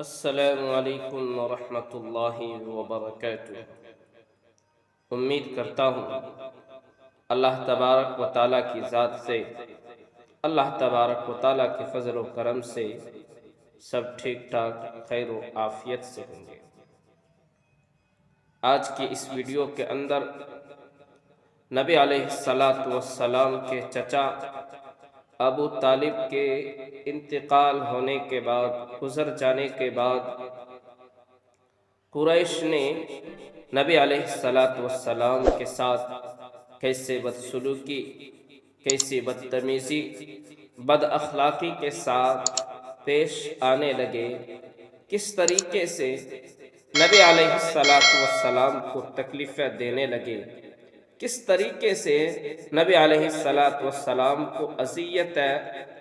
السلام علیکم ورحمۃ اللہ وبرکاتہ۔ امید کرتا ہوں اللہ تبارک و تعالیٰ کی ذات سے، اللہ تبارک و تعالیٰ کے فضل و کرم سے سب ٹھیک ٹھاک خیر و عافیت سے ہوں گے۔ آج کی اس ویڈیو کے اندر نبی علیہ السلام کے چچا ابو طالب کے انتقال ہونے کے بعد، گزر جانے کے بعد، قریش نے نبی علیہ السلام کے ساتھ کیسے بدسلوکی، کیسی بدتمیزی، بد اخلاقی کے ساتھ پیش آنے لگے، کس طریقے سے نبی علیہ السلام کو تکلیفیں دینے لگے، کس طریقے سے نبی علیہ السلام کو اذیت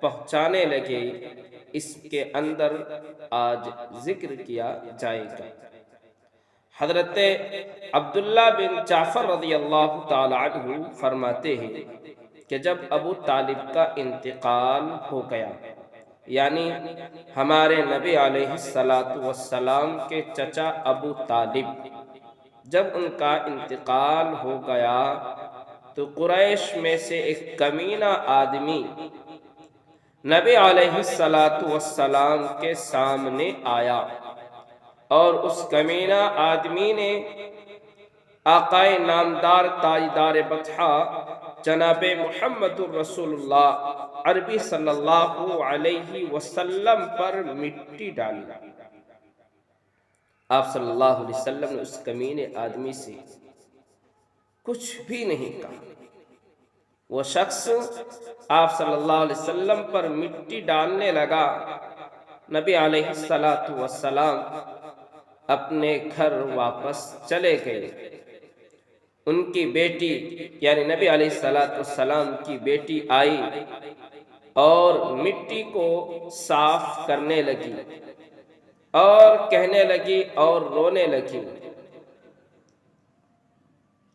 پہنچانے لگے، اس کے اندر آج ذکر کیا جائے گا۔ حضرت عبداللہ بن جعفر رضی اللہ تعالی عنہ فرماتے ہیں کہ جب ابو طالب کا انتقال ہو گیا، یعنی ہمارے نبی علیہ السلام کے چچا ابو طالب، جب ان کا انتقال ہو گیا تو قریش میں سے ایک کمینہ آدمی نبی علیہ السلام کے سامنے آیا، اور اس کمینہ آدمی نے آقائے نامدار تاجدار بطحہ جناب محمد الرسول اللہ عربی صلی اللہ علیہ وسلم پر مٹی ڈالی۔ آپ صلی اللہ علیہ وسلم نے اس کمینے آدمی سے کچھ بھی نہیں کہا۔ وہ شخص آپ صلی اللہ علیہ وسلم پر مٹی ڈالنے لگا۔ نبی علیہ السلام اپنے گھر واپس چلے گئے۔ ان کی بیٹی یعنی نبی علیہ السلام کی بیٹی آئی اور مٹی کو صاف کرنے لگی اور کہنے لگی اور رونے لگی۔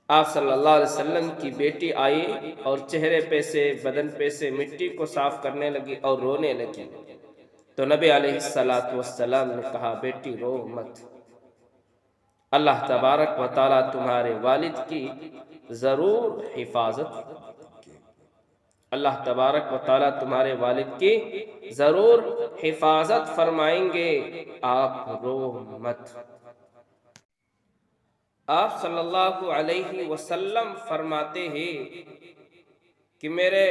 آپ صلی اللہ علیہ وسلم کی بیٹی آئی اور چہرے پہ سے، بدن پہ سے مٹی کو صاف کرنے لگی اور رونے لگی، تو نبی علیہ السلام نے کہا، بیٹی رو مت، اللہ تبارک و تعالیٰ تمہارے والد کی ضرور حفاظت، اللہ تبارک و تعالیٰ تمہارے والد کی ضرور حفاظت فرمائیں گے، آپ رو مت۔ آپ صلی اللہ علیہ وسلم فرماتے ہیں کہ میرے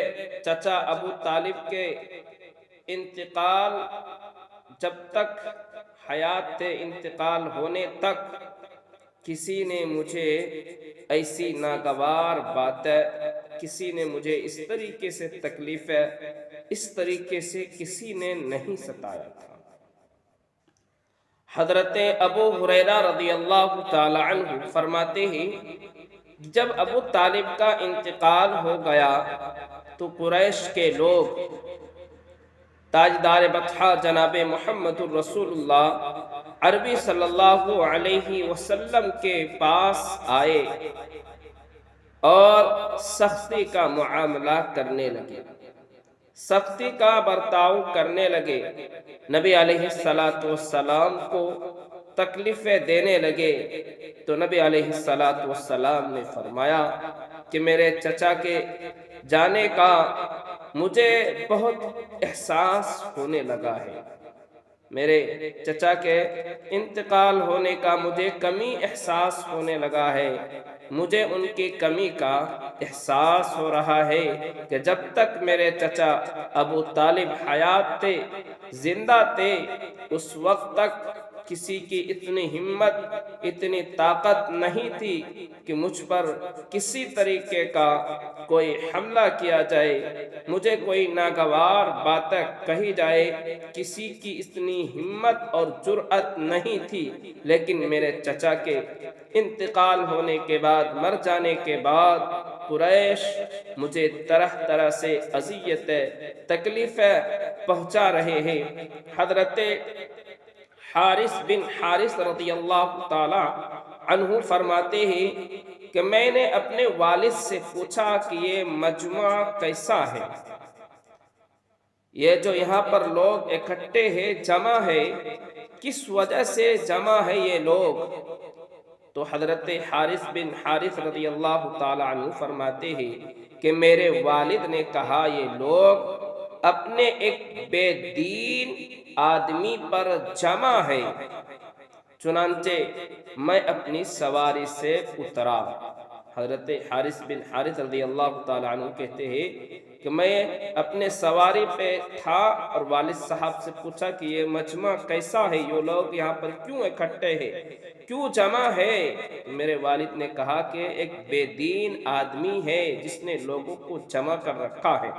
چچا ابو طالب کے انتقال جب تک حیات تھے، انتقال ہونے تک کسی نے مجھے ایسی ناگوار باتیں، کسی نے مجھے اس طریقے سے تکلیفیں، اس طریقے سے کسی نے نہیں ستایا تھا۔ حضرت ابو ہریرہ رضی اللہ تعالی عنہ فرماتے ہیں جب ابو طالب کا انتقال ہو گیا تو قریش کے لوگ تاجدار بطحہ جناب محمد الرسول اللہ عربی صلی اللہ علیہ وسلم کے پاس آئے اور سختی کا معاملہ کرنے لگے، سختی کا برتاؤ کرنے لگے، نبی علیہ السلام کو تکلیفیں دینے لگے۔ تو نبی علیہ السلام نے فرمایا کہ میرے چچا کے جانے کا مجھے بہت احساس ہونے لگا ہے، میرے چچا کے انتقال ہونے کا مجھے کمی احساس ہونے لگا ہے، مجھے ان کی کمی کا احساس ہو رہا ہے کہ جب تک میرے چچا ابو طالب حیات تھے، زندہ تھے، اس وقت تک کسی کی اتنی ہمت، اتنی طاقت نہیں تھی کہ مجھ پر کسی طریقے کا کوئی حملہ کیا جائے، مجھے کوئی ناگوار باتیں کہی جائے، کسی کی اتنی ہمت اور جرأت نہیں تھی۔ لیکن میرے چچا کے انتقال ہونے کے بعد، مر جانے کے بعد، قریش مجھے طرح طرح سے اذیتیں، تکلیفیں پہنچا رہے ہیں۔ حضرت حارث بن حارث رضی اللہ تعالی عنہ فرماتے ہیں کہ میں نے اپنے والد سے پوچھا کہ یہ مجمع کیسا ہے؟ یہ جو یہاں پر لوگ اکٹھے ہیں، جمع ہے، کس وجہ سے جمع ہے یہ لوگ؟ تو حضرت حارث بن حارث رضی اللہ تعالی عنہ فرماتے ہیں کہ میرے والد نے کہا یہ لوگ اپنے ایک بے دین آدمی پر جمع ہے، چنانچہ میں اپنی سواری سے اترا۔ حضرت حارث بن حارث رضی اللہ تعالی عنہ کہتے ہیں کہ میں اپنے سواری پہ تھا اور والد صاحب سے پوچھا کہ یہ مجمع کیسا ہے، یہ لوگ یہاں پر کیوں اکٹھے ہیں، کیوں جمع ہے؟ میرے والد نے کہا کہ ایک بے دین آدمی ہے جس نے لوگوں کو جمع کر رکھا ہے۔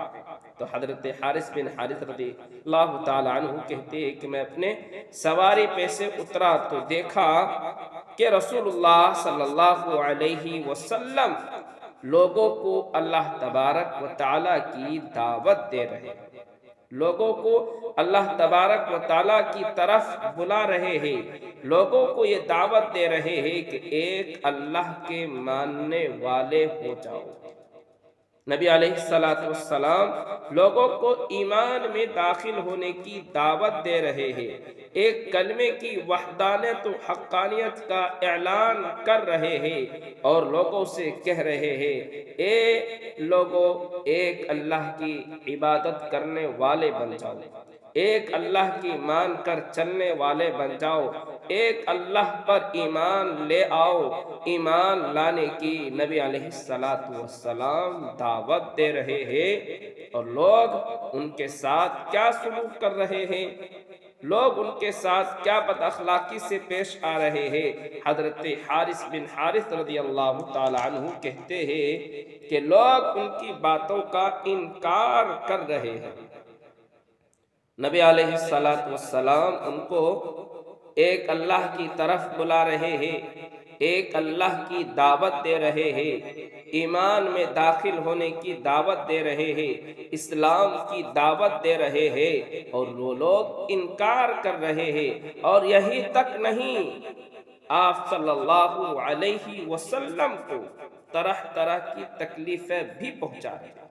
تو حضرت حارث بن حارث رضی اللہ تعالی عنہ کہتے ہیں کہ میں اپنے سواری پہ سے اترا تو دیکھا کہ رسول اللہ صلی اللہ علیہ وسلم لوگوں کو اللہ تبارک و تعالیٰ کی دعوت دے رہے ہیں، لوگوں کو اللہ تبارک و تعالیٰ کی طرف بلا رہے ہیں، لوگوں کو یہ دعوت دے رہے ہیں کہ ایک اللہ کے ماننے والے ہو جاؤ۔ نبی علیہ السلام لوگوں کو ایمان میں داخل ہونے کی دعوت دے رہے ہیں، ایک کلمے کی وحدانیت و حقانیت کا اعلان کر رہے ہیں اور لوگوں سے کہہ رہے ہیں اے لوگوں، ایک اللہ کی عبادت کرنے والے بن جاؤ، ایک اللہ کی مان کر چلنے والے بن جاؤ، ایک اللہ پر ایمان لے آؤ۔ ایمان لانے کی نبی علیہ السلام دعوت دے رہے ہیں، اور لوگ ان کے ساتھ کیا سلوک کر رہے ہیں، لوگ ان کے ساتھ کیا بد اخلاقی سے پیش آ رہے ہیں۔ حضرت حارث بن حارث رضی اللہ تعالی عنہ کہتے ہیں کہ لوگ ان کی باتوں کا انکار کر رہے ہیں۔ نبی علیہ السلام ان کو ایک اللہ کی طرف بلا رہے ہیں، ایک اللہ کی دعوت دے رہے ہیں، ایمان میں داخل ہونے کی دعوت دے رہے ہیں، اسلام کی دعوت دے رہے ہیں، اور وہ لوگ انکار کر رہے ہیں۔ اور یہی تک نہیں، آپ صلی اللہ علیہ وسلم کو طرح طرح کی تکلیفیں بھی پہنچا رہے ہیں۔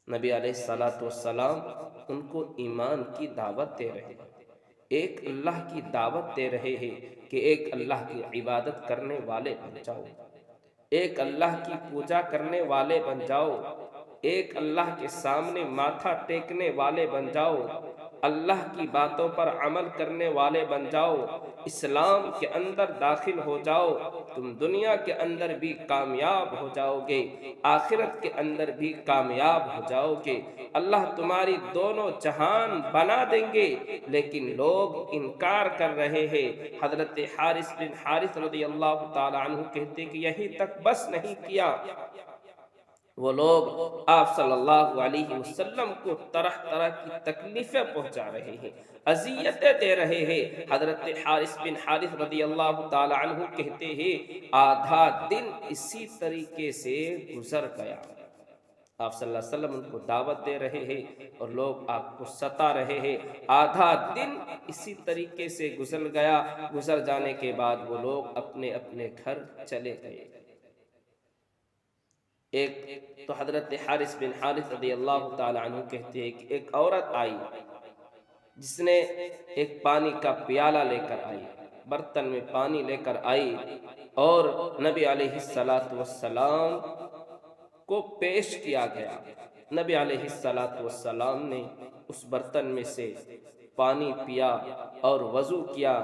نبی علیہ السلام ان کو ایمان کی دعوت دے رہے ہیں، ایک اللہ کی دعوت دے رہے ہیں کہ ایک اللہ کی عبادت کرنے والے بن جاؤ، ایک اللہ کی پوجا کرنے والے بن جاؤ، ایک اللہ کے سامنے ماتھا ٹیکنے والے بن جاؤ، اللہ کی باتوں پر عمل کرنے والے بن جاؤ، اسلام کے اندر داخل ہو جاؤ، تم دنیا کے اندر بھی کامیاب ہو جاؤ گے، آخرت کے اندر بھی کامیاب ہو جاؤ گے، اللہ تمہاری دونوں جہان بنا دیں گے۔ لیکن لوگ انکار کر رہے ہیں۔ حضرت حارث بن حارث رضی اللہ تعالی عنہ کہتے کہ یہی تک بس نہیں کیا، وہ لوگ آپ صلی اللہ علیہ وسلم کو طرح طرح کی تکلیفیں پہنچا رہے ہیں، اذیتیں دے رہے ہیں۔ حضرت حارث بن حارث رضی اللہ تعالی عنہ کہتے ہیں آدھا دن اسی طریقے سے گزر گیا، آپ صلی اللہ علیہ وسلم ان کو دعوت دے رہے ہیں اور لوگ آپ کو ستا رہے ہیں، آدھا دن اسی طریقے سے گزر گیا، گزر جانے کے بعد وہ لوگ اپنے اپنے گھر چلے گئے۔ ایک تو حضرت حارث بن حارث رضی اللہ تعالی عنہ کہتے ہیں کہ ایک عورت آئی جس نے ایک پانی کا پیالہ لے کر آئی، برتن میں پانی لے کر آئی، اور نبی علیہ السلام کو پیش کیا گیا۔ نبی علیہ السلام نے اس برتن میں سے پانی پیا اور وضو کیا،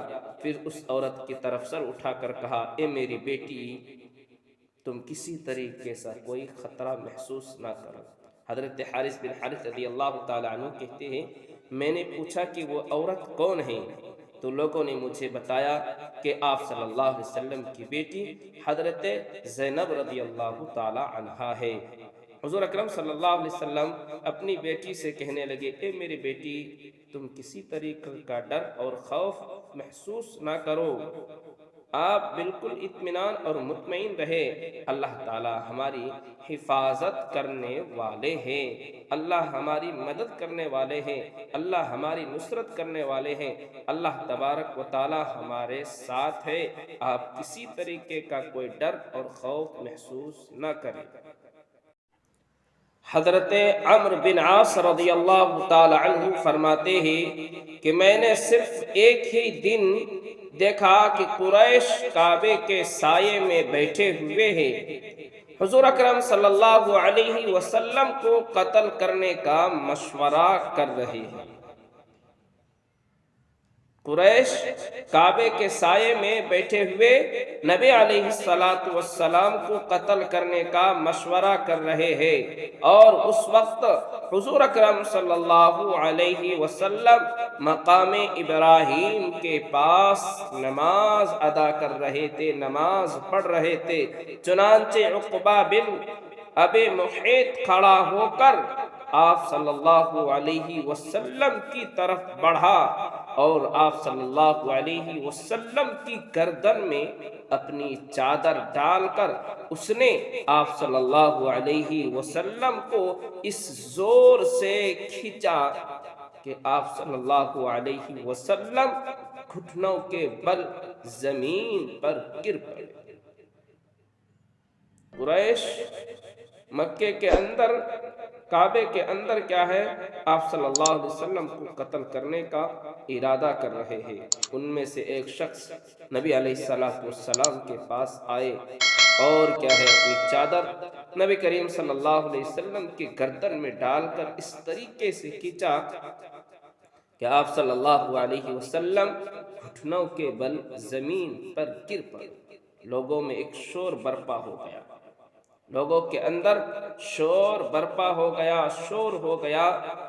پھر اس عورت کی طرف سر اٹھا کر کہا اے میری بیٹی، تم کسی طریقے سے کوئی خطرہ محسوس نہ کرو۔ حضرت حارث بن حارث رضی اللہ تعالی عنہ کہتے ہیں میں نے پوچھا کہ وہ عورت کون ہے، تو لوگوں نے مجھے بتایا کہ آپ صلی اللہ علیہ وسلم کی بیٹی حضرت زینب رضی اللہ تعالی عنہا ہے۔ حضور اکرم صلی اللہ علیہ وسلم اپنی بیٹی سے کہنے لگے اے میری بیٹی، تم کسی طریقے کا ڈر اور خوف محسوس نہ کرو، آپ بالکل اطمینان اور مطمئن رہے، اللہ تعالی ہماری حفاظت کرنے والے ہیں، اللہ ہماری مدد کرنے والے ہیں، اللہ ہماری نصرت کرنے والے ہیں، اللہ تبارک و تعالی ہمارے ساتھ ہے، آپ کسی طریقے کا کوئی ڈر اور خوف محسوس نہ کریں۔ حضرت عمرو بن عاص رضی اللہ تعالی عنہ فرماتے ہیں کہ میں نے صرف ایک ہی دن دیکھا کہ قریش کعبے کے سائے میں بیٹھے ہوئے ہیں، حضور اکرم صلی اللہ علیہ وسلم کو قتل کرنے کا مشورہ کر رہے ہیں۔ قریش کعبے کے سائے میں بیٹھے ہوئے نبی علیہ السلام کو قتل کرنے کا مشورہ کر رہے ہیں، اور اس وقت حضور اکرم صلی اللہ علیہ وسلم مقام ابراہیم کے پاس نماز ادا کر رہے تھے، نماز پڑھ رہے تھے۔ چنانچہ عقبہ بن ابی معیط کھڑا ہو کر آپ صلی اللہ علیہ وسلم کی طرف بڑھا اور آپ صلی اللہ علیہ وسلم کی گردن میں اپنی چادر ڈال کر اس نے آپ صلی اللہ علیہ وسلم کو اس زور سے کھینچا کہ آپ صلی اللہ علیہ وسلم گھٹنوں کے بل زمین پر گر پڑے۔ قریش مکے کے اندر، کعبے کے اندر کیا ہے، آپ صلی اللہ علیہ وسلم کو قتل کرنے کا ارادہ کر رہے ہیں۔ ان میں سے ایک شخص نبی علیہ السلام کے پاس آئے اور کیا ہے، اپنی چادر نبی کریم صلی اللہ علیہ وسلم کی گردن میں ڈال کر اس طریقے سے کھینچا کہ آپ صلی اللہ علیہ وسلم گھٹنوں کے بل زمین پر گر پڑے۔ لوگوں میں ایک شور برپا ہو گیا، لوگوں کے اندر شور برپا ہو گیا، شور ہو گیا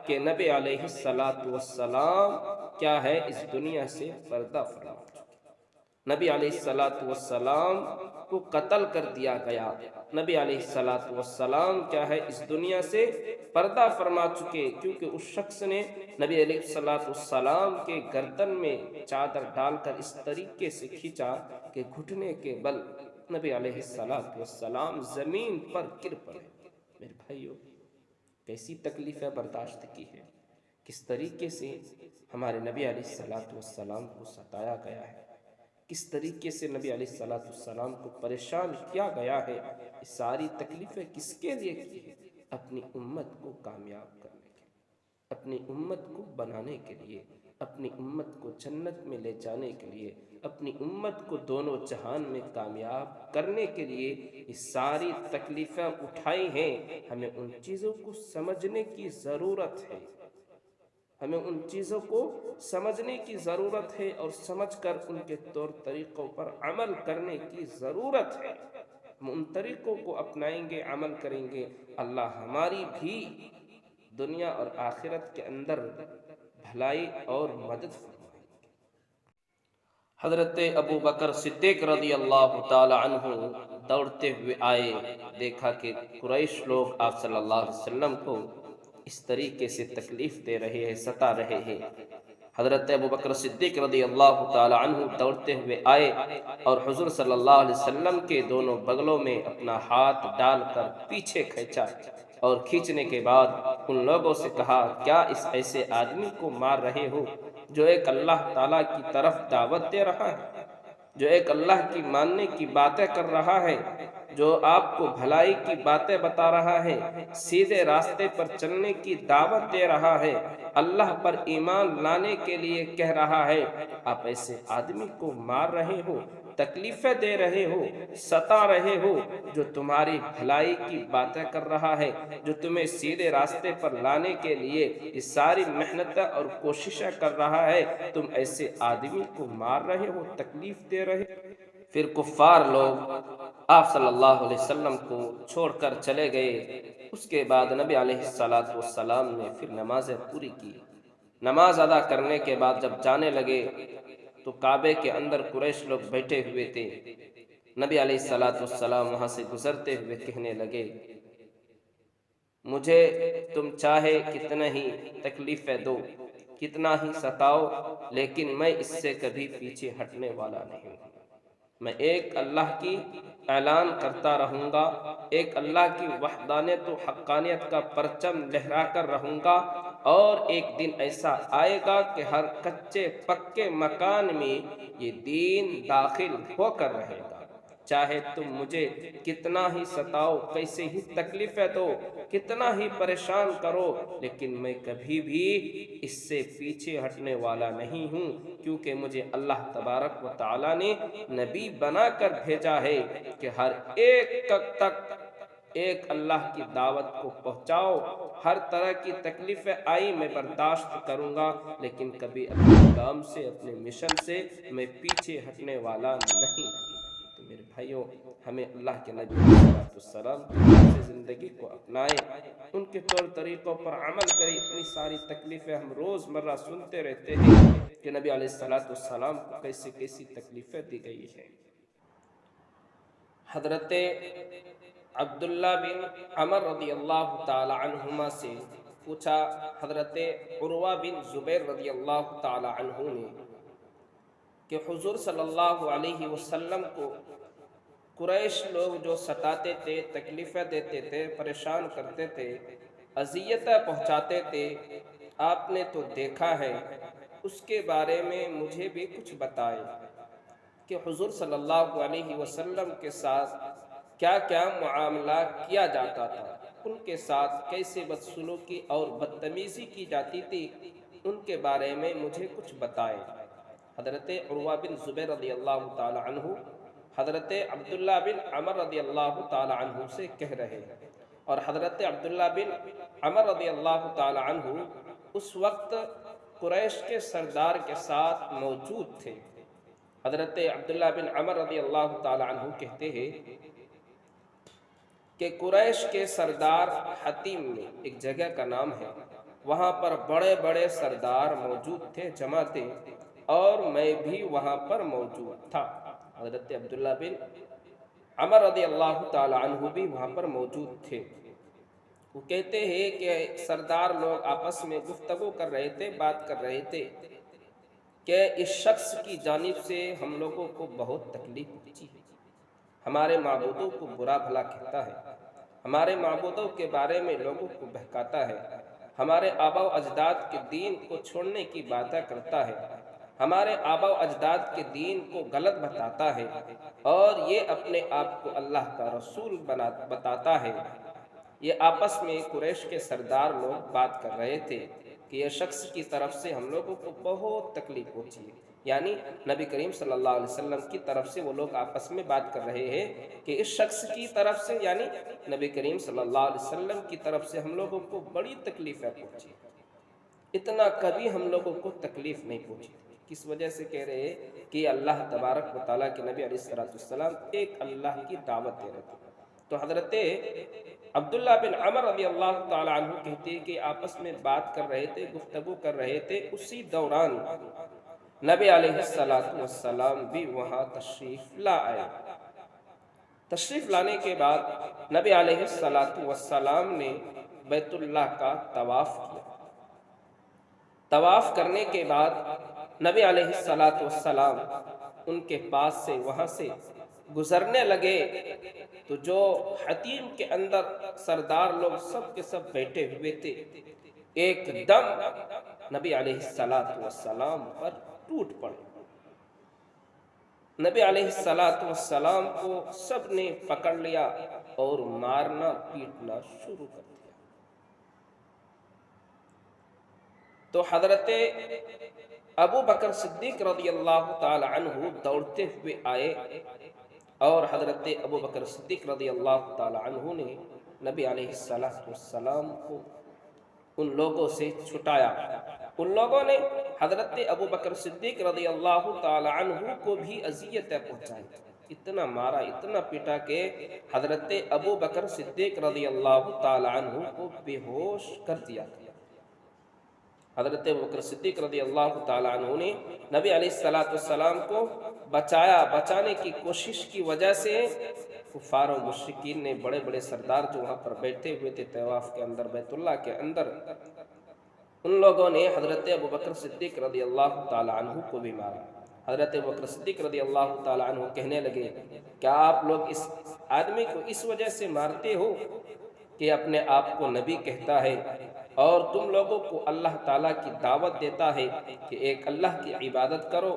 کہ نبی علیہ السلام کیا ہے، اس دنیا سے پردہ فرما چکے، نبی علیہ السلام کو قتل کر دیا گیا، نبی علیہ السلام کیا ہے، اس دنیا سے پردہ فرما چکے، کیونکہ اس شخص نے نبی علیہ السلام کے گردن میں چادر ڈال کر اس طریقے سے کھینچا کہ گھٹنے کے بل نبی علیہ السلام زمین پر گر پڑے۔ میرے بھائیو، کیسی تکلیفیں برداشت کی ہے، کس طریقے سے ہمارے نبی علیہ السلام کو ستایا گیا ہے، کس طریقے سے نبی علیہ السلام کو پریشان کیا گیا ہے۔ یہ ساری تکلیفیں کس کے لیے کی ہے؟ اپنی امت کو کامیاب کرنے کے لیے، اپنی امت کو بنانے کے لیے، اپنی امت کو جنت میں لے جانے کے لیے، اپنی امت کو دونوں جہان میں کامیاب کرنے کے لیے یہ ساری تکلیفیں اٹھائی ہیں۔ ہمیں ان چیزوں کو سمجھنے کی ضرورت ہے، ہمیں ان چیزوں کو سمجھنے کی ضرورت ہے اور سمجھ کر ان کے طور طریقوں پر عمل کرنے کی ضرورت ہے۔ ہم ان طریقوں کو اپنائیں گے، عمل کریں گے، اللہ ہماری بھی دنیا اور آخرت کے اندر بھلائی اور مدد فرمائے۔ حضرت ابو بکر صدیق رضی اللہ تعالی عنہ دوڑتے ہوئے آئے، دیکھا کہ قریش لوگ آپ صلی اللہ علیہ وسلم کو اس طریقے سے تکلیف دے رہے ہیں، ستا رہے ہیں۔ حضرت ابو بکر صدیق رضی اللہ تعالی عنہ دوڑتے ہوئے آئے اور حضور صلی اللہ علیہ وسلم کے دونوں بغلوں میں اپنا ہاتھ ڈال کر پیچھے کھینچا، اور کھینچنے کے بعد ان لوگوں سے کہا، کیا اس ایسے آدمی کو مار رہے ہو جو ایک اللہ تعالیٰ کی طرف دعوت دے رہا ہے، جو ایک اللہ کی ماننے کی باتیں کر رہا ہے، جو آپ کو بھلائی کی باتیں بتا رہا ہے، سیدھے راستے پر چلنے کی دعوت دے رہا ہے، اللہ پر ایمان لانے کے لیے کہہ رہا ہے، آپ ایسے آدمی کو مار رہے ہو، تکلیفیں دے رہے ہو، ستا رہے ہو، جو تمہاری بھلائی کی باتیں کر رہا ہے، جو تمہیں سیدھے راستے پر لانے کے لیے یہ ساری محنتیں اور کوششیں کر رہا ہے، تم ایسے آدمی کو مار رہے ہو، تکلیف دے رہے ہو۔ پھر کفار لوگ آپ صلی اللہ علیہ وسلم کو چھوڑ کر چلے گئے۔ اس کے بعد نبی علیہ السلام نے پھر نمازیں پوری کی۔ نماز ادا کرنے کے بعد جب جانے لگے تو کعبے کے اندر قریش لوگ بیٹھے ہوئے تھے۔ نبی علیہ السلام وہاں سے گزرتے ہوئے کہنے لگے، مجھے تم چاہے کتنا ہی تکلیفیں دو، کتنا ہی ستاؤ، لیکن میں اس سے کبھی پیچھے ہٹنے والا نہیں ہوں۔ میں ایک اللہ کی اعلان کرتا رہوں گا، ایک اللہ کی وحدانیت و حقانیت کا پرچم لہرا کر رہوں گا، اور ایک دن ایسا آئے گا کہ ہر کچے پکے مکان میں یہ دین داخل ہو کر رہے گا۔ چاہے تم مجھے کتنا ہی ستاؤ، کیسے ہی تکلیفیں دو، کتنا ہی پریشان کرو، لیکن میں کبھی بھی اس سے پیچھے ہٹنے والا نہیں ہوں، کیونکہ مجھے اللہ تبارک و تعالی نے نبی بنا کر بھیجا ہے کہ ہر ایک تک ایک اللہ کی دعوت کو پہنچاؤ۔ ہر طرح کی تکلیفیں آئی میں برداشت کروں گا، لیکن کبھی اپنے کام سے، اپنے مشن سے میں پیچھے ہٹنے والا نہیں۔ تو میرے بھائیوں، ہمیں اللہ کے نبی علیہ السلام کی زندگی کو اپنائیں، ان کے طور طریقوں پر عمل کریں۔ اتنی ساری تکلیفیں ہم روز مرہ سنتے رہتے ہیں کہ نبی علیہ السلام کو کیسی کیسی تکلیفیں دی گئی ہیں۔ حضرت عبداللہ بن عمر رضی اللہ تعالی عنہما سے پوچھا، حضرت عروہ بن زبیر رضی اللہ تعالی عنہ نے، کہ حضور صلی اللہ علیہ وسلم کو قریش لوگ جو ستاتے تھے، تکلیفیں دیتے تھے، پریشان کرتے تھے، اذیتیں پہنچاتے تھے، آپ نے تو دیکھا ہے، اس کے بارے میں مجھے بھی کچھ بتائے کہ حضور صلی اللہ علیہ وسلم کے ساتھ کیا کیا معاملہ کیا جاتا تھا، ان کے ساتھ کیسے بدسلوکی اور بدتمیزی کی جاتی تھی، ان کے بارے میں مجھے کچھ بتائے۔ حضرت عروہ بن زبیر رضی اللہ تعالی عنہ حضرت عبداللہ بن عمر رضی اللہ تعالی عنہ سے کہہ رہے ہیں، اور حضرت عبداللہ بن عمر رضی اللہ تعالی عنہ اس وقت قریش کے سردار کے ساتھ موجود تھے۔ حضرت عبداللہ بن عمر رضی اللہ تعالی عنہ کہتے ہیں کہ قریش کے سردار حتیم میں ایک جگہ کا نام ہے، وہاں پر بڑے بڑے سردار موجود تھے، جمع تھے، اور میں بھی وہاں پر موجود تھا۔ حضرت عبداللہ بن عمر رضی اللہ تعالی عنہ بھی وہاں پر موجود تھے۔ وہ کہتے ہیں کہ سردار لوگ آپس میں گفتگو کر رہے تھے، بات کر رہے تھے کہ اس شخص کی جانب سے ہم لوگوں کو بہت تکلیف پہنچی ہے، ہمارے معبودوں کو برا بھلا کہتا ہے، ہمارے معبودوں کے بارے میں لوگوں کو بہکاتا ہے، ہمارے آبا و اجداد کے دین کو چھوڑنے کی باتیں کرتا ہے، ہمارے آبا و اجداد کے دین کو غلط بتاتا ہے، اور یہ اپنے آپ کو اللہ کا رسول بتاتا ہے۔ یہ آپس میں قریش کے سردار لوگ بات کر رہے تھے کہ یہ شخص کی طرف سے ہم لوگوں کو بہت تکلیف پہنچی ہے، یعنی نبی کریم صلی اللہ علیہ وسلم کی طرف سے وہ لوگ آپس میں بات کر رہے ہیں کہ اس شخص کی طرف سے، یعنی نبی کریم صلی اللہ علیہ وسلم کی طرف سے ہم لوگوں کو بڑی تکلیفیں پہنچی، اتنا کبھی ہم لوگوں کو تکلیف نہیں پہنچی۔ کس وجہ سے کہہ رہے ہیں کہ اللہ تبارک و تعالیٰ کے نبی علیہ السلام ایک اللہ کی دعوت دے رہے تھے۔ تو حضرت عبداللہ بن عمر رضی اللہ تعالی عنہ کہتے ہیں کہ آپس میں بات کر رہے تھے، گفتگو کر رہے تھے، اسی دوران نبی علیہ السلام بھی وہاں تشریف لا آئے۔ تشریف لانے کے بعد نبی علیہ السلام نے بیت اللہ کا طواف کیا۔ طواف کرنے کے بعد نبی علیہ السلام ان کے پاس سے، وہاں سے گزرنے لگے، تو جو حتیم کے اندر سردار لوگ سب کے سب بیٹھے ہوئے تھے، ایک دم نبی علیہ السلام پر ٹوٹ پڑے۔ نبی علیہ السلام کو سب نے پکڑ لیا اور مارنا پیٹنا شروع کر دیا۔ تو حضرت ابو بکر صدیق رضی اللہ تعالی عنہ دوڑتے ہوئے آئے، اور حضرت ابو بکر صدیق رضی اللہ تعالی عنہ نے نبی علیہ السلام کو ان لوگوں سے چھٹایا۔ ان لوگوں نے حضرت ابو بکر صدیق رضی اللہ تعالی عنہ کو بھی اذیتیں پہنچائی، اتنا مارا، اتنا پیٹا کہ حضرت ابو بکر صدیق رضی اللہ تعالی عنہ کو بے ہوش کر دیا۔ حضرت ابو بکر صدیق رضی اللہ تعالی عنہ نے نبی علیہ السلام کو بچایا۔ بچانے کی کوشش کی وجہ سے کفار و مشرکین نے، بڑے بڑے سردار جو وہاں پر بیٹھے ہوئے تھے طواف کے اندر، بیت اللہ کے اندر، ان لوگوں نے حضرت ابو بکر صدیق رضی اللہ تعالی عنہ کو بھی مارا۔ حضرت ابو بکر صدیق رضی اللہ تعالی عنہ کہنے لگے، کیا آپ لوگ اس آدمی کو اس وجہ سے مارتے ہو کہ اپنے آپ کو نبی کہتا ہے، اور تم لوگوں کو اللہ تعالیٰ کی دعوت دیتا ہے کہ ایک اللہ کی عبادت کرو،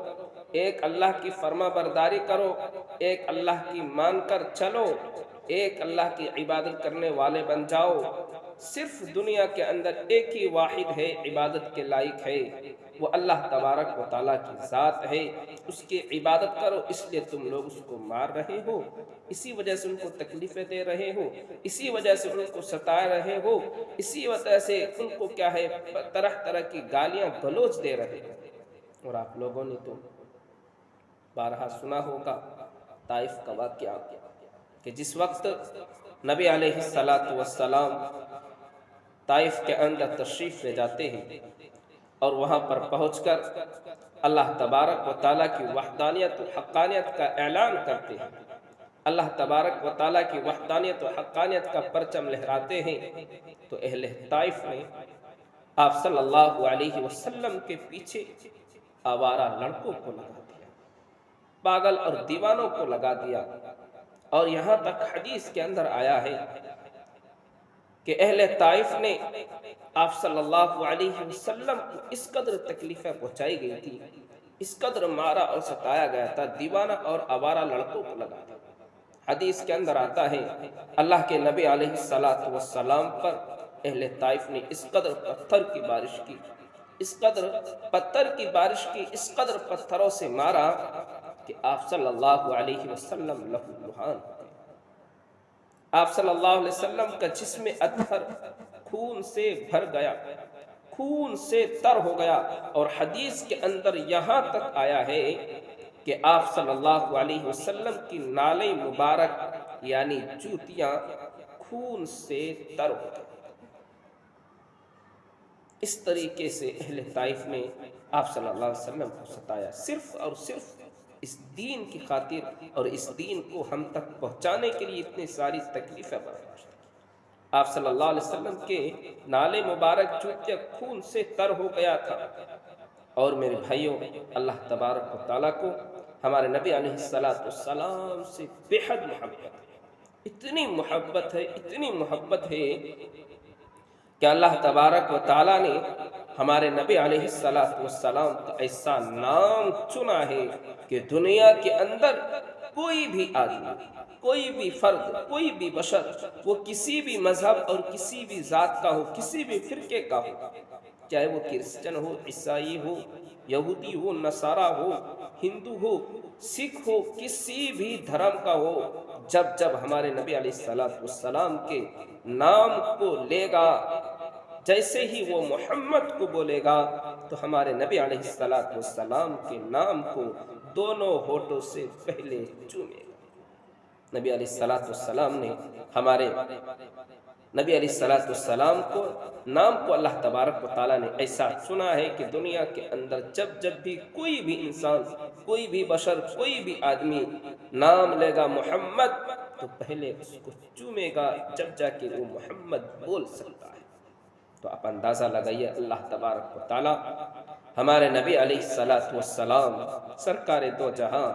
ایک اللہ کی فرما برداری کرو، ایک اللہ کی مان کر چلو، ایک اللہ کی عبادت کرنے والے بن جاؤ۔ صرف دنیا کے اندر ایک ہی واحد ہے عبادت کے لائق ہے، وہ اللہ تبارک و تعالیٰ کی ذات ہے۔ اس کی عبادت کرو، اس لیے تم لوگ اس کو مار رہے ہو، اسی وجہ سے ان کو تکلیفیں دے رہے ہو، اسی وجہ سے ان کو ستا رہے ہو، اسی وجہ سے ان کو کیا ہے طرح طرح کی گالیاں گلوچ دے رہے ہو۔ اور آپ لوگوں نے تو بارہا سنا ہوگا طائف کا واقعہ کہ جس وقت نبی علیہ السلام طائف کے اندر تشریف لے جاتے ہیں اور وہاں پر پہنچ کر اللہ تبارک و تعالیٰ کی وحدانیت و حقانیت کا اعلان کرتے ہیں، اللہ تبارک و تعالیٰ کی وحدانیت و حقانیت کا پرچم لہراتے ہیں، تو اہل طائف نے آپ صلی اللہ علیہ وسلم کے پیچھے آوارہ لڑکوں کو لگا دیا، پاگل اور دیوانوں کو لگا دیا، اور یہاں تک حدیث کے اندر آیا ہے کہ اہل طائف نے آپ صلی اللہ علیہ وسلم کو اس قدر تکلیفیں پہنچائی گئی تھی، اس قدر مارا اور ستایا گیا تھا، دیوانہ اور آوارہ لڑکوں کو لگا دیا۔ حدیث کے اندر آتا ہے اللہ کے نبی علیہ السلام پر اہل طائف نے اس قدر پتھر کی بارش کی، اس قدر پتھر کی بارش کی، اس قدر پتھروں سے مارا کہ آپ صلی اللہ علیہ وسلم لہو لہان ہو گئے۔ آپ صلی اللہ علیہ وسلم کا جسم اطہر خون سے بھر گیا، خون سے تر ہو گیا، اور حدیث کے اندر یہاں تک آیا ہے کہ آپ صلی اللہ علیہ وسلم کی نالے مبارک یعنی جوتیاں خون سے تر ہو گئی۔ اس طریقے سے اہل طائف نے آپ صلی اللہ علیہ وسلم کو ستایا، صرف اور صرف اس دین کی خاطر اور اس دین کو ہم تک پہنچانے کے لیے اتنی ساری تکلیفیں برداشت کی۔ آپ صلی اللہ علیہ وسلم کے نالے مبارک جوتیاں خون سے تر ہو گیا تھا۔ اور میرے بھائیوں، اللہ تبارک و تعالیٰ کو ہمارے نبی علیہ السلام سے بے حد محبت ہے، اتنی محبت ہے، اتنی محبت ہے کہ اللہ تبارک و تعالیٰ نے ہمارے نبی علیہ السلام کا ایسا نام چنا ہے کہ دنیا کے اندر کوئی بھی آدمی، کوئی بھی فرد، کوئی بھی بشر، وہ کسی بھی مذہب اور کسی بھی ذات کا ہو، کسی بھی فرقے کا ہو، چاہے وہ کرسچن ہو، عیسائی ہو، یہودی ہو، نصارہ ہو، ہندو ہو، سکھ ہو، کسی بھی دھرم کا ہو، جب ہمارے نبی علیہ السلام کے نام کو لے گا، جیسے ہی وہ محمد کو بولے گا تو ہمارے نبی علیہ السلام کے نام کو دونوں ہونٹوں سے پہلے چومے گا۔ نبی علیہ السلام نے ہمارے نبی علیہ السلام کو نام کو اللہ تبارک و تعالیٰ نے ایسا چنا ہے کہ دنیا کے اندر جب بھی کوئی بھی انسان، کوئی بھی بشر، کوئی بھی آدمی نام لے گا محمد تو پہلے اس کو چومے گا، جب جا کے وہ محمد بول سکتا ہے۔ تو آپ اندازہ لگائیے اللہ تبارک و تعالیٰ ہمارے نبی علیہ السلام سرکار دو جہاں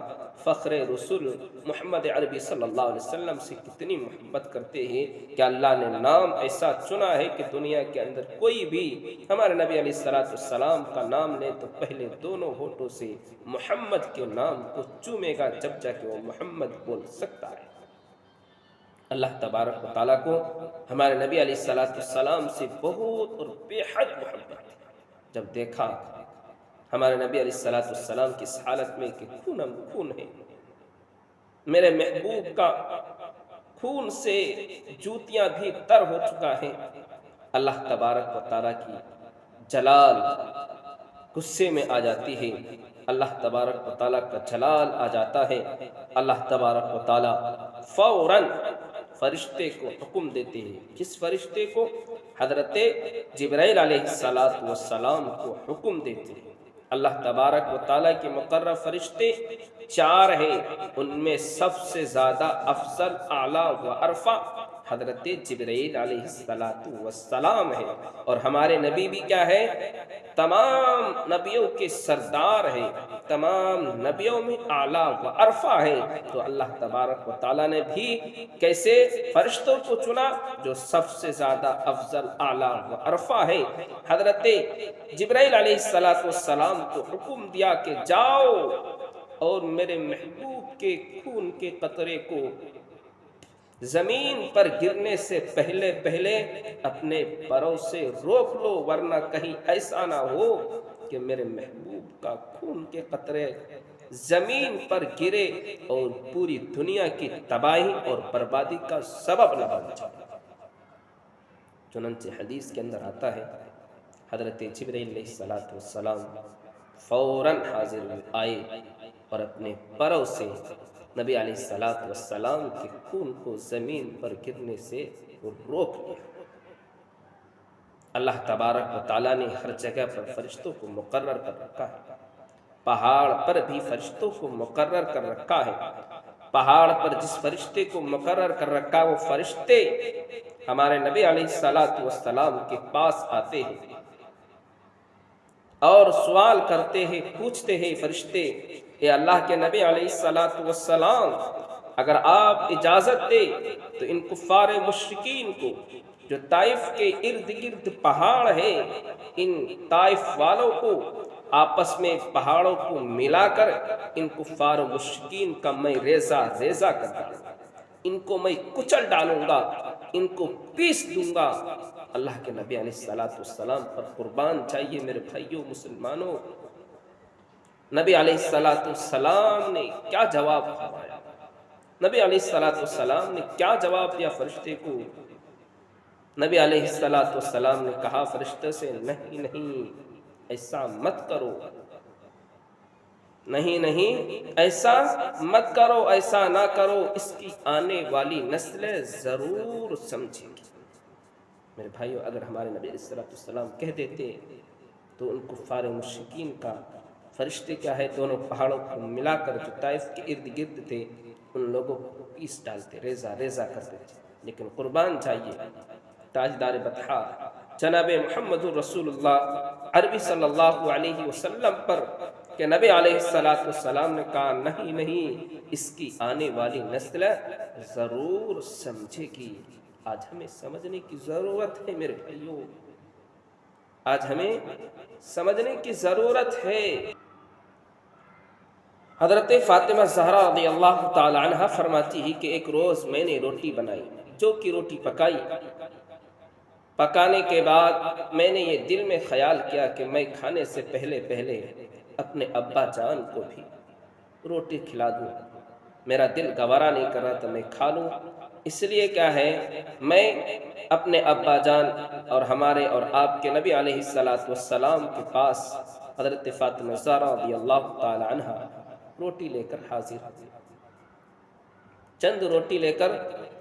فخر رسول محمد عربی صلی اللہ علیہ وسلم سے کتنی محبت کرتے ہیں کہ اللہ نے نام ایسا چنا ہے کہ دنیا کے اندر کوئی بھی ہمارے نبی علیہ السلام کا نام لے تو پہلے دونوں ہونٹوں سے محمد کے نام کو چومے گا، جب جا کے وہ محمد بول سکتا ہے۔ اللہ تبارک و تعالیٰ کو ہمارے نبی علیہ السلام سے بہت اور بے حد محبت ہے۔ جب دیکھا ہمارے نبی علیہ السلام کی اس حالت میں کہ خون ہم خون ہے، میرے محبوب کا خون سے جوتیاں بھی تر ہو چکا ہے، اللہ تبارک و تعالیٰ کی جلال غصے میں آ جاتی ہے، اللہ تبارک و تعالیٰ کا جلال آ جاتا ہے۔ اللہ تبارک و تعالیٰ فوراً فرشتے کو حکم دیتے ہیں، جس فرشتے کو حضرت جبرائیل علیہ السلام کو حکم دیتے ہیں۔ اللہ تبارک و تعالیٰ کے مقرر فرشتے 4 ہیں، ان میں سب سے زیادہ افضل، اعلیٰ و ارفع حضرت جبرائیل علیہ السلام ہے، اور ہمارے نبی بھی کیا ہے؟ تمام نبیوں کے سردار ہے، تمام نبیوں میں اعلیٰ و ارفع ہے۔ تو اللہ تبارک و تعالیٰ نے بھی کیسے فرشتوں کو چنا؟ جو سب سے زیادہ افضل، اعلیٰ و ارفع ہے۔ حضرت جبرائیل علیہ السلام کو حکم دیا کہ جاؤ اور میرے محبوب کے خون کے قطرے کو زمین پر گرنے سے پہلے پہلے اپنے پروں سے روک لو، ورنہ کہیں ایسا نہ ہو کہ میرے محبوب کا خون کے قطرے زمین پر گرے اور پوری دنیا کی تباہی اور بربادی کا سبب نہ بن جائے۔ چنانچہ حدیث کے اندر آتا ہے حضرت جبرائیل علیہ السلام فوراً حاضر آئے اور اپنے پروں سے نبی علیہ السلام کے خون کو زمین پر گرنے سے روک لیا۔ اللہ تبارک و تعالیٰ نے ہر جگہ پر فرشتوں کو مقرر کر رکھا ہے، پہاڑ پر بھی فرشتوں کو مقرر کر رکھا ہے۔ پہاڑ پر جس فرشتے کو مقرر کر رکھا وہ فرشتے ہمارے نبی علیہ السلام کے پاس آتے ہیں اور سوال کرتے ہیں، پوچھتے ہیں فرشتے، اے اللہ کے نبی علیہ السلام، اگر آپ اجازت دے تو ان کفار مشرکین کو جو طائف کے ارد گرد پہاڑ ہے، ان طائف والوں کو آپس میں پہاڑوں کو ملا کر ان کفار و مشرکین کا میں ریزہ ریزہ کر ڈالوں گا، ان کو میں کچل ڈالوں گا، ان کو پیس دوں گا۔ اللہ کے نبی علیہ السلام پر قربان چاہیے میرے بھائیوں مسلمانوں، نبی علیہ السلام نے کیا جواب فرمایا؟ نبی علیہ السلام نے کیا جواب دیا فرشتے کو؟ نبی علیہ السلام نے کہا فرشتے سے، نہیں نہیں ایسا مت کرو، نہیں نہیں ایسا مت کرو، ایسا نہ کرو، اس کی آنے والی نسلیں ضرور سمجھیں گی۔ میرے بھائیو، اگر ہمارے نبی علیہ السلام کہہ دیتے تو ان کفار مشرکین کا فرشتے کیا ہے، دونوں پہاڑوں کو ملا کر جو طائف کے ارد گرد تھے ان لوگوں کو پیس ڈالتے، ریزہ ریزہ کرتے تھے۔ لیکن قربان چاہیے تاجدار بطحا جناب محمد رسول اللہ عربی صلی اللہ علیہ وسلم پر کہ نبی علیہ السلام نے کہا نہیں نہیں، اس کی آنے والی نسل ضرور سمجھے گی۔ آج ہمیں سمجھنے کی ضرورت ہے میرے بھائیوں، آج ہمیں سمجھنے کی ضرورت ہے۔ حضرت فاطمہ زہرا رضی اللہ تعالی عنہ فرماتی ہے کہ ایک روز میں نے روٹی بنائی، جو کی روٹی پکائی، پکانے کے بعد میں نے یہ دل میں خیال کیا کہ میں کھانے سے پہلے پہلے اپنے ابا جان کو بھی روٹی کھلا دوں۔ میرا دل گوارا نہیں کر رہا تھا میں کھا لوں، اس لیے کیا ہے میں اپنے ابا جان اور ہمارے اور آپ کے نبی علیہ السلام کے پاس حضرت فاطمہ زہرا رضی اللہ تعالی عنہ روٹی لے کر حاضر ہوئی۔ چند روٹی لے کر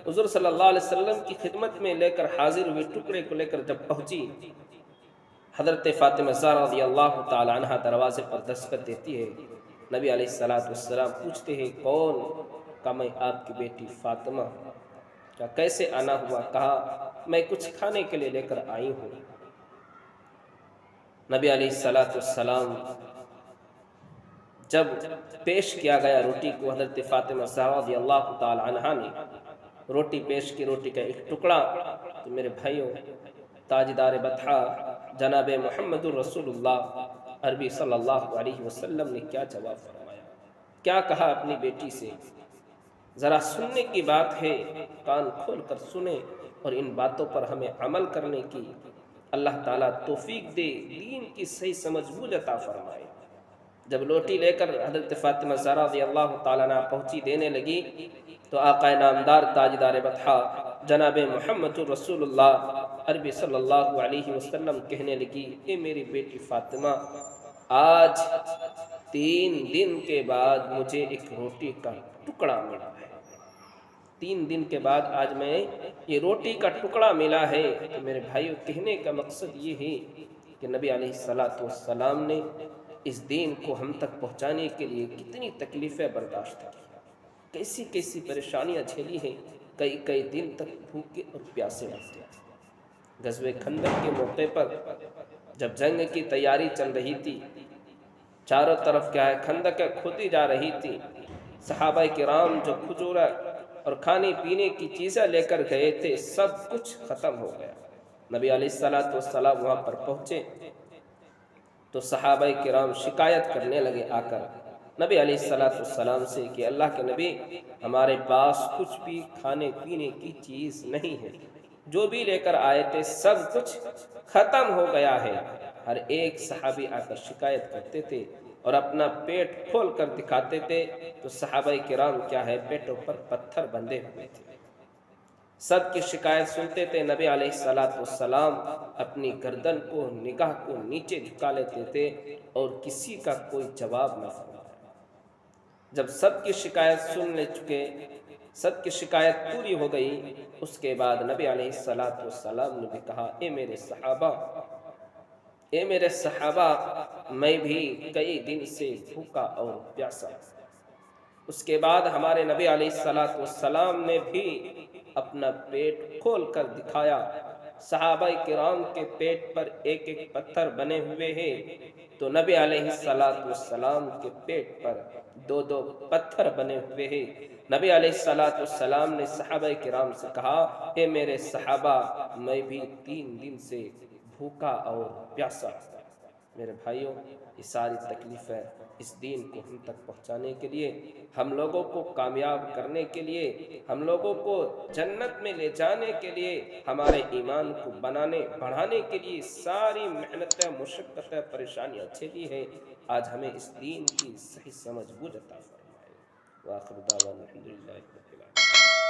حضور صلی اللہ علیہ وسلم کی خدمت میں لے کر حاضر ہوئی، ٹکڑے کو لے کر جب پہنچی، حضرت فاطمہ زہرا رضی اللہ تعالی عنہ دروازے پر دستک دیتی ہے۔ نبی علیہ السلام پوچھتے ہیں کون؟ کہا میں آپ کی بیٹی فاطمہ۔ کیا کیسے آنا ہوا؟ کہا میں کچھ کھانے کے لیے لے کر آئی ہوں۔ نبی علیہ السلام جب پیش کیا گیا روٹی کو، حضرت فاطمہ زہرا رضی اللہ تعالی عنہ نے روٹی پیش کی، روٹی کا ایک ٹکڑا، تو میرے بھائیوں تاجدار بطحا جناب محمد رسول اللہ عربی صلی اللہ علیہ وسلم نے کیا جواب فرمایا، کیا کہا اپنی بیٹی سے؟ ذرا سننے کی بات ہے، کان کھول کر سنیں اور ان باتوں پر ہمیں عمل کرنے کی اللہ تعالیٰ توفیق دے، دین کی صحیح سمجھ بوجھ عطا فرمائے۔ جب روٹی لے کر حضرت فاطمہ زہرا رضی اللہ تعالیٰ عنہ پہنچی دینے لگی تو آقا نامدار تاجدار بطحا جناب محمد رسول اللہ عربی صلی اللہ علیہ وسلم کہنے لگی، اے میری بیٹی فاطمہ، آج 3 دن کے بعد مجھے ایک روٹی کا ٹکڑا ملا ہے، 3 دن کے بعد آج میں یہ روٹی کا ٹکڑا ملا ہے۔ تو میرے بھائیوں کہنے کا مقصد یہ ہے کہ نبی علیہ السلام نے اس دین کو ہم تک پہنچانے کے لیے کتنی تکلیفیں برداشت کی، کیسی کیسی پریشانیاں جھیلی ہیں، کئی دن تک بھوکے اور پیاسے رہتے ہیں۔ غزوہ خندق کے موقع پر جب جنگ کی تیاری چل رہی تھی، چاروں طرف کیا ہے خندقیں کھودی جا رہی تھی، صحابہ کرام جو کھجورہ اور کھانے پینے کی چیزیں لے کر گئے تھے سب کچھ ختم ہو گیا۔ نبی علیہ السلام وہاں پر پہنچے تو صحابہ کرام شکایت کرنے لگے آ کر نبی علیہ الصلوۃ والسلام سے کہ اللہ کے نبی، ہمارے پاس کچھ بھی کھانے پینے کی چیز نہیں ہے، جو بھی لے کر آئے تھے سب کچھ ختم ہو گیا ہے۔ ہر ایک صحابی آ کر شکایت کرتے تھے اور اپنا پیٹ کھول کر دکھاتے تھے تو صحابہ کرام کیا ہے، پیٹوں پر پتھر بندھے ہوئے تھے۔ سب کی شکایت سنتے تھے، نبی علیہ الصلوۃ والسلام اپنی گردن کو، نگاہ کو نیچے جھکا لیتے تھے اور کسی کا کوئی جواب نہ فرمایا۔ جب سب کی شکایت سن لے چکے، سب کی شکایت پوری ہو گئی، اس کے بعد نبی علیہ الصلوۃ والسلام نے بھی کہا، اے میرے صحابہ، میں بھی کئی دن سے بھوکا اور پیاسا۔ اس کے بعد ہمارے نبی علیہ الصلوۃ والسلام نے بھی اپنا پیٹ کھول کر دکھایا۔ صحابہ کرام کے پیٹ پر ایک ایک پتھر بنے ہوئے ہیں، تو نبی علیہ الصلوۃ والسلام کے پیٹ پر دو دو پتھر بنے ہوئے ہیں۔ نبی علیہ الصلوۃ والسلام نے صحابہ کرام سے کہا، اے میرے صحابہ، میں بھی 3 دن سے بھوکا اور پیاسا۔ میرے بھائیوں، یہ ساری تکلیفیں اس دین کو ہم تک پہنچانے کے لیے، ہم لوگوں کو کامیاب کرنے کے لیے، ہم لوگوں کو جنت میں لے جانے کے لیے، ہمارے ایمان کو بڑھانے کے لیے ساری محنتیں، مشقتیں، پریشانیاں جھیلی ہیں۔ آج ہمیں اس دین کی صحیح سمجھ بوجھ عطا فرمائے۔ وآخر دعوانا الحمدللہ رب العالمین۔